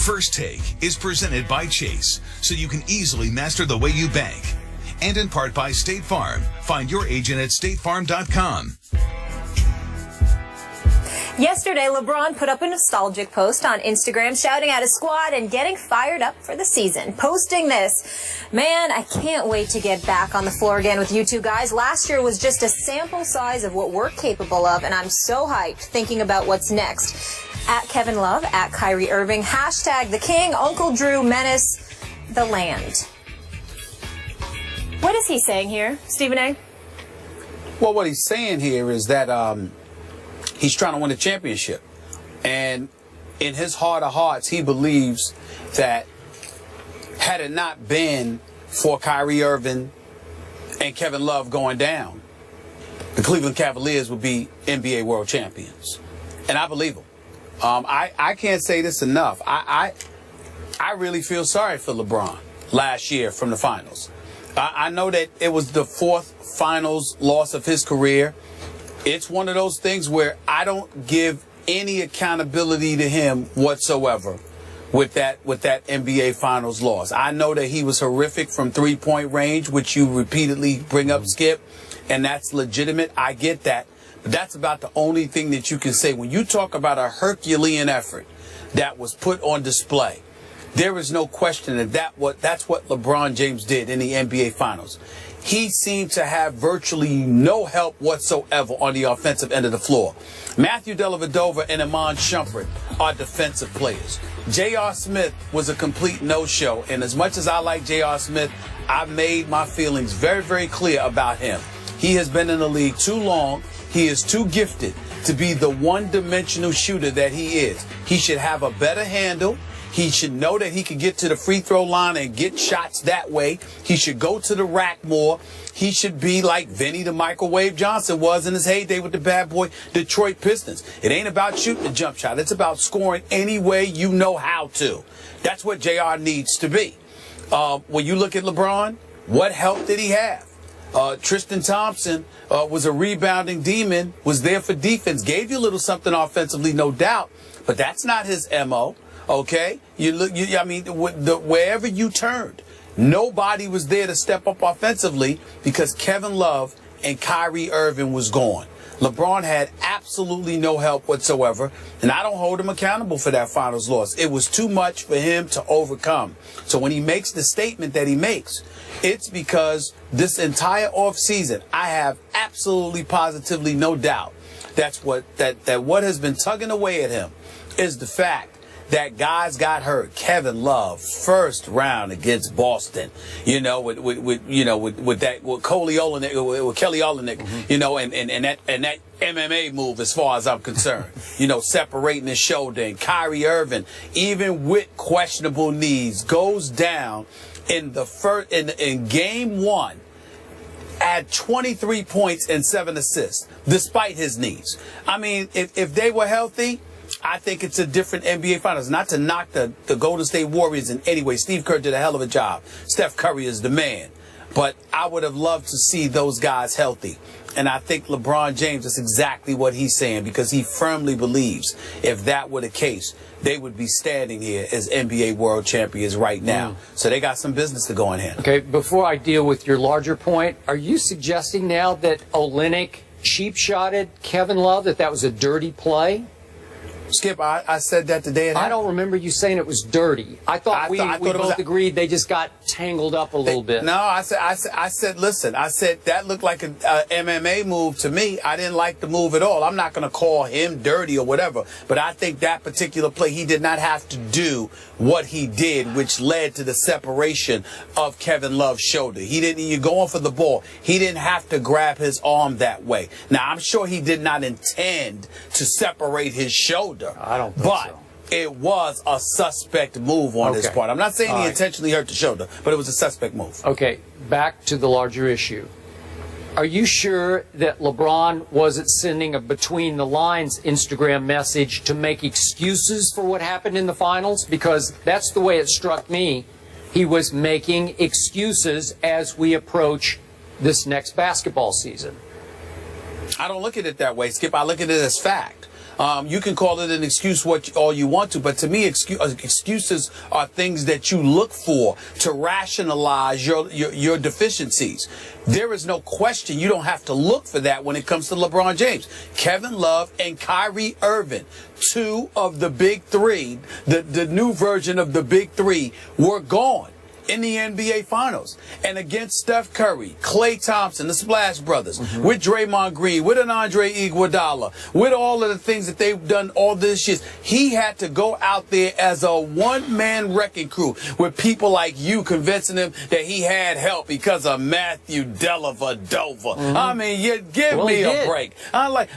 First Take is presented by Chase, so you can easily master the way you bank. And in part by State Farm. Find your agent at statefarm.com. Yesterday, Lebron put up a nostalgic post on Instagram shouting at his squad and getting fired up for the season. Posting this, "Man, I can't wait to get back on the floor again with you two guys. Last year was just a sample size of what we're capable of, and I'm so hyped thinking about what's next." At Kevin Love, at Kyrie Irving, hashtag the King, Uncle Drew, Menace, the land. What is he saying here, Stephen A? Well, what he's saying here is that he's trying to win a championship. And in his heart of hearts, he believes that had it not been for Kyrie Irving and Kevin Love going down, the Cleveland Cavaliers would be NBA world champions. And I believe him. I can't say this enough. I really feel sorry for LeBron last year from the finals. I know that it was the fourth finals loss of his career. It's one of those things where I don't give any accountability to him whatsoever with that NBA finals loss. I know that he was horrific from three-point range, which you repeatedly bring up, Skip, and that's legitimate. I get that. But that's about the only thing that you can say. When you talk about a Herculean effort that was put on display, there is no question that that's what LeBron James did in the NBA Finals. He seemed to have virtually no help whatsoever on the offensive end of the floor. Matthew Dellavedova and Iman Shumpert are defensive players. J.R. Smith was a complete no-show, and as much as I like J.R. Smith, I've made my feelings very, very clear about him. He has been in the league too long. He is too gifted to be the one-dimensional shooter that he is. He should have a better handle. He should know that he could get to the free throw line and get shots that way. He should go to the rack more. He should be like Vinny the Microwave Johnson was in his heyday with the bad boy Detroit Pistons. It ain't about shooting a jump shot. It's about scoring any way you know how to. That's what JR needs to be. When you look at LeBron, what help did he have? Tristan Thompson was a rebounding demon, was there for defense, gave you a little something offensively, no doubt, but that's not his MO. Okay, wherever you turned, nobody was there to step up offensively because Kevin Love and Kyrie Irving was gone. LeBron had absolutely no help whatsoever, and I don't hold him accountable for that finals loss. It was too much for him to overcome. So when he makes the statement that he makes, it's because this entire offseason, I have absolutely positively no doubt that what has been tugging away at him is the fact that guys got hurt. Kevin Love, first round against Boston, with Kelly Olynyk, and that MMA move as far as I'm concerned, separating his shoulder, and Kyrie Irving, even with questionable knees, goes down in game one at 23 points and 7 assists, despite his knees. I mean, if they were healthy, I think it's a different NBA Finals. Not to knock the Golden State Warriors in any way. Steve Kerr did a hell of a job. Steph Curry is the man. But I would have loved to see those guys healthy. And I think LeBron James is exactly what he's saying, because he firmly believes if that were the case, they would be standing here as NBA world champions right now. So they got some business to go in hand. Okay, before I deal with your larger point, are you suggesting now that Olynyk cheap-shotted Kevin Love, that was a dirty play? Skip, I said that today. I don't remember you saying it was dirty. I thought we both agreed they just got tangled up a little bit. No, I said, listen, I said that looked like an MMA move to me. I didn't like the move at all. I'm not going to call him dirty or whatever, but I think that particular play, he did not have to do what he did, which led to the separation of Kevin Love's shoulder. You're going for the ball. He didn't have to grab his arm that way. Now, I'm sure he did not intend to separate his shoulder. I don't think so. It was a suspect move on his part. I'm not saying he intentionally hurt the shoulder, but it was a suspect move. Okay, back to the larger issue. Are you sure that LeBron wasn't sending a between-the-lines Instagram message to make excuses for what happened in the finals? Because that's the way it struck me. He was making excuses as we approach this next basketball season. I don't look at it that way, Skip. I look at it as fact. You can call it an excuse all you want to, but to me, excuses are things that you look for to rationalize your deficiencies. There is no question you don't have to look for that when it comes to LeBron James. Kevin Love and Kyrie Irving, two of the big three, the new version of the big three, were gone in the NBA Finals. And against Steph Curry, Klay Thompson, the Splash Brothers, with Draymond Green, with an Andre Iguodala, with all of the things that they've done all this year, he had to go out there as a one-man wrecking crew with people like you convincing him that he had help because of Matthew Dellavedova. I mean, give me a break. I like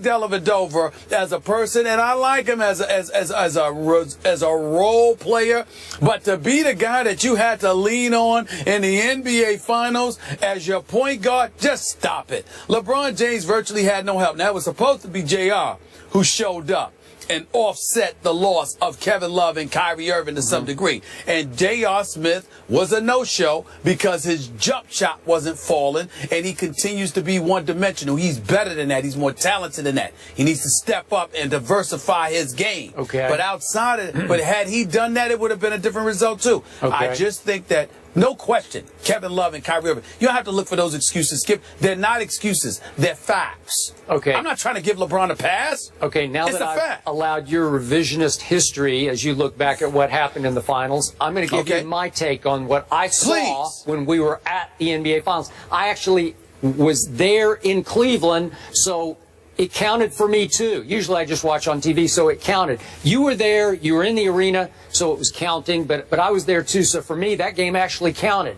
Dellavedova as a person, and I like him as a role player, but to be the guy that you have to lean on in the NBA Finals as your point guard, just stop it. LeBron James virtually had no help. Now, it was supposed to be JR who showed up and offset the loss of Kevin Love and Kyrie Irving to some degree. And J.R. Smith was a no-show because his jump shot wasn't falling, and he continues to be one-dimensional. He's better than that. He's more talented than that. He needs to step up and diversify his game. Okay. But outside of it, but had he done that, it would have been a different result too. Okay. I just think that, no question, Kevin Love and Kyrie Irving, you don't have to look for those excuses, Skip. They're not excuses. They're facts. Okay. I'm not trying to give LeBron a pass. Okay, now that I've allowed your revisionist history as you look back at what happened in the finals, I'm going to give you my take on what I saw when we were at the NBA Finals. I actually was there in Cleveland, so it counted for me too. Usually I just watch on TV, so it counted. You were there, you were in the arena, so it was counting, but I was there too, so for me that game actually counted.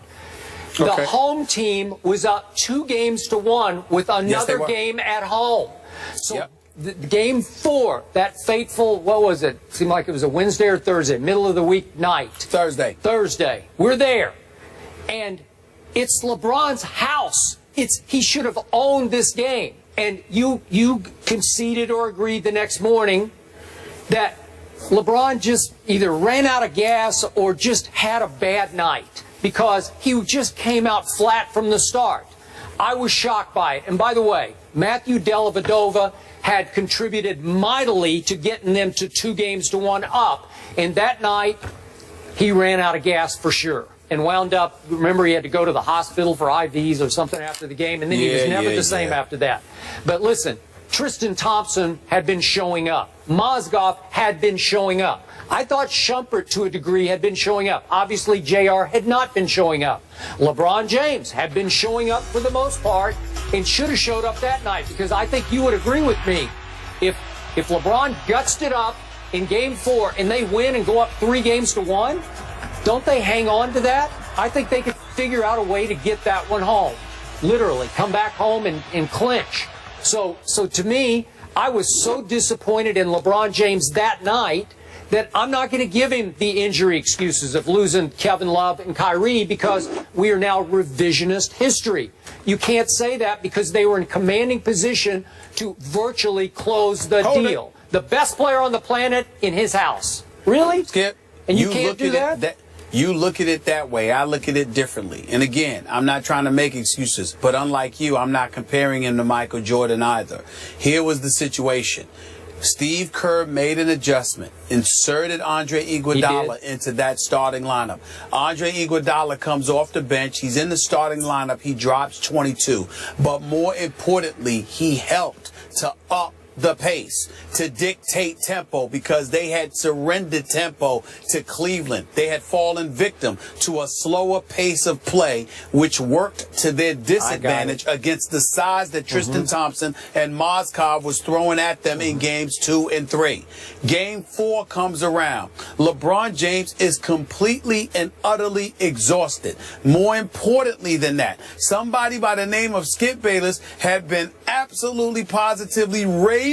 The home team was up 2-1 with another game at home. So the game 4, that fateful, what was it? Seemed like it was a Wednesday or Thursday, middle of the week night. Thursday. We're there. And it's LeBron's house. He should have owned this game. And you conceded or agreed the next morning that LeBron just either ran out of gas or just had a bad night because he just came out flat from the start. I was shocked by it. And by the way, Matthew Dellavedova had contributed mightily to getting them to 2-1 up. And that night, he ran out of gas for sure. And wound up, remember, he had to go to the hospital for IVs or something after the game, and then he was never the same after that. But listen, Tristan Thompson had been showing up. Mozgov had been showing up. I thought Shumpert, to a degree, had been showing up. Obviously, JR had not been showing up. LeBron James had been showing up for the most part and should have showed up that night, because I think you would agree with me. If LeBron gutsed it up in Game 4 and they win and go up 3-1, don't they hang on to that? I think they could figure out a way to get that one home. Literally, come back home and clinch. So to me, I was so disappointed in LeBron James that night that I'm not going to give him the injury excuses of losing Kevin Love and Kyrie because we are now revisionist history. You can't say that because they were in commanding position to virtually close the deal. The best player on the planet in his house. Really? Skip, and you can't do that? You look at it that way. I look at it differently. And again, I'm not trying to make excuses, but unlike you, I'm not comparing him to Michael Jordan either. Here was the situation. Steve Kerr made an adjustment, inserted Andre Iguodala into that starting lineup. Andre Iguodala comes off the bench. He's in the starting lineup. He drops 22. But more importantly, he helped to up the pace, to dictate tempo, because they had surrendered tempo to Cleveland. They had fallen victim to a slower pace of play, which worked to their disadvantage against the size that Tristan Thompson and Mozgov was throwing at them in games 2 and 3. Game 4 comes around. LeBron James is completely and utterly exhausted. More importantly than that, somebody by the name of Skip Bayless had been absolutely positively raving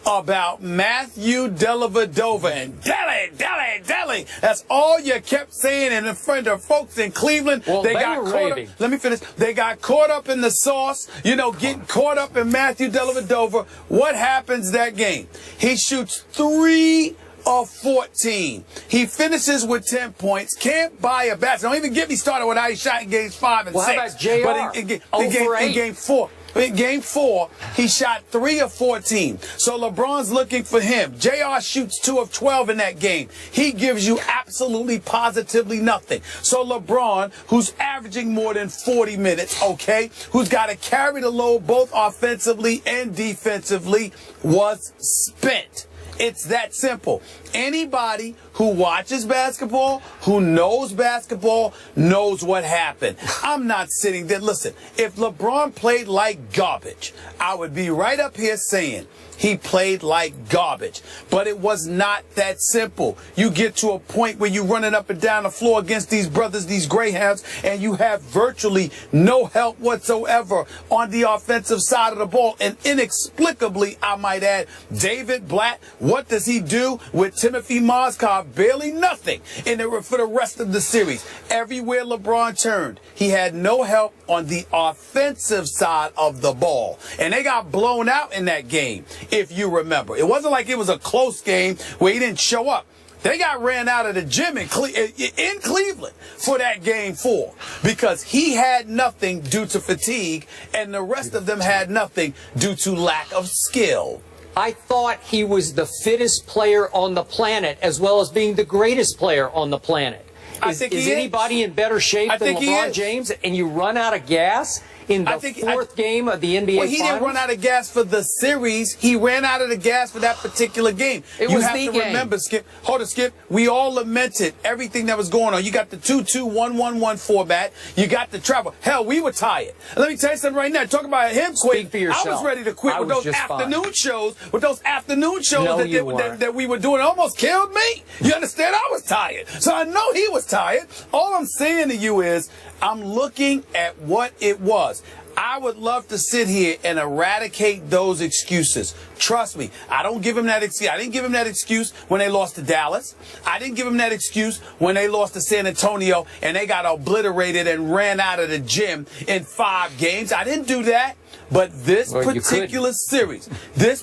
about Matthew Dellavedova and Delly. That's all you kept saying in front of folks in Cleveland. Well, they got caught up. Let me finish. They got caught up in the sauce, getting caught up in Matthew Dellavedova. What happens that game? He shoots 3 of 14. He finishes with 10 points. Can't buy a basket. Don't even get me started with how he shot in games 5 and 6. How about JR? But in game 4. In game 4, he shot 3 of 14. So LeBron's looking for him. JR shoots 2 of 12 in that game. He gives you absolutely positively nothing. So LeBron, who's averaging more than 40 minutes, okay, who's got to carry the load both offensively and defensively, was spent. It's that simple. Anybody who watches basketball, who knows basketball, knows what happened. I'm not sitting there. Listen, if LeBron played like garbage, I would be right up here saying he played like garbage. But it was not that simple. You get to a point where you're running up and down the floor against these brothers, these Greyhounds, and you have virtually no help whatsoever on the offensive side of the ball. And inexplicably, I might add, David Blatt, what does he do with Timothy Mozgov? Barely nothing for the rest of the series. Everywhere LeBron turned, he had no help on the offensive side of the ball. And they got blown out in that game, if you remember. It wasn't like it was a close game where he didn't show up. They got ran out of the gym in Cleveland for that game 4 because he had nothing due to fatigue and the rest of them had nothing due to lack of skill. I thought he was the fittest player on the planet as well as being the greatest player on the planet. Is anybody in better shape than LeBron James and you run out of gas in the fourth game of the NBA Finals? Well, he didn't run out of gas for the series. He ran out of the gas for that particular game. You have to remember, Skip. Hold it, Skip. We all lamented everything that was going on. You got the 2-2-1-1-1 format. You got the travel. Hell, we were tired. And let me tell you something right now. Talk about him quitting. Speak for yourself. I was ready to quit with those afternoon shows. With those afternoon shows that we were doing. It almost killed me. You understand? I was tired. So I know he was tired. All I'm saying to you is I'm looking at what it was. I would love to sit here and eradicate those excuses. Trust me, I don't give him that excuse. I didn't give him that excuse when they lost to Dallas. I didn't give him that excuse when they lost to San Antonio and they got obliterated and ran out of the gym in 5 games. I didn't do that. But this particular series,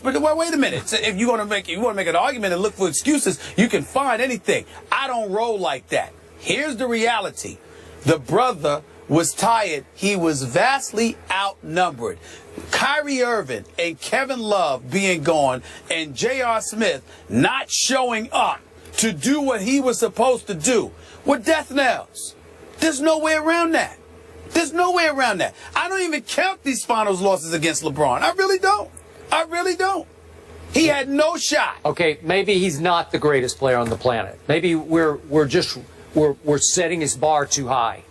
well, wait a minute. So if you want to make an argument and look for excuses, you can find anything. I don't roll like that. Here's the reality. The brother was tired. He was vastly outnumbered. Kyrie Irving and Kevin Love being gone and J.R. Smith not showing up to do what he was supposed to do were death knells. There's no way around that. There's no way around that. I don't even count these finals losses against LeBron. I really don't. I really don't. He had no shot. Okay, maybe he's not the greatest player on the planet. Maybe we're setting his bar too high.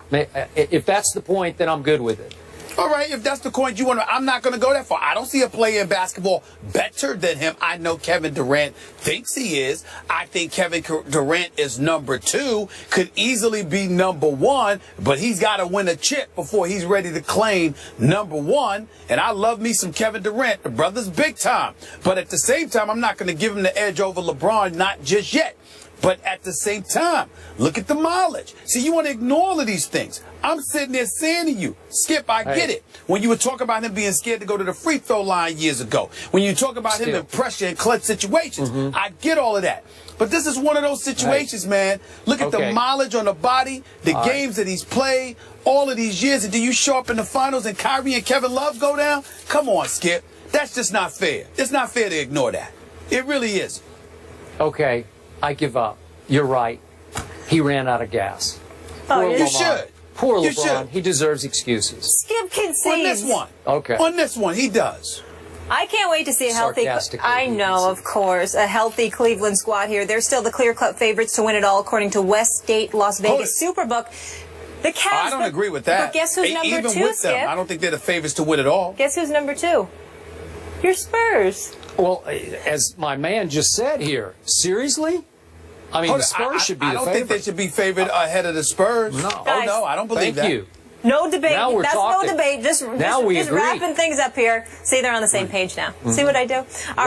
If that's the point, then I'm good with it. All right, if that's the point you want to, I'm not going to go that far. I don't see a player in basketball better than him. I know Kevin Durant thinks he is. I think Kevin Durant is number 2, could easily be number 1, but he's got to win a chip before he's ready to claim number 1. And I love me some Kevin Durant. The brother's big time. But at the same time, I'm not going to give him the edge over LeBron, not just yet. But at the same time, look at the mileage. See, you want to ignore all of these things. I'm sitting there saying to you, Skip, I get it. When you were talking about him being scared to go to the free throw line years ago, when you talk about him in pressure and clutch situations, I get all of that. But this is one of those situations, man. Look at the mileage on the body, the games that he's played, all of these years, and do you show up in the finals and Kyrie and Kevin Love go down? Come on, Skip. That's just not fair. It's not fair to ignore that. It really is. Okay. I give up. You're right. He ran out of gas. You should. Poor LeBron. He deserves excuses. Skip concedes. On this one. Okay. On this one, he does. I can't wait to see a healthy. I know, of course, a healthy Cleveland squad here. They're still the clear-cut favorites to win it all, according to Westgate Las Vegas Superbook. The Cavs. I don't agree with that. But guess who's number 2, Even with Skip? them, I don't think they're the favorites to win it all. Guess who's number 2? Your Spurs. Well, as my man just said here, seriously? I mean, the Spurs should be the favorite. I don't think they should be favored ahead of the Spurs. No. Guys, no, I don't believe that. Thank you. No debate. Now we're That's talking. no debate. Just agree. wrapping things up here. See, they're on the same page now. See what I do? All right.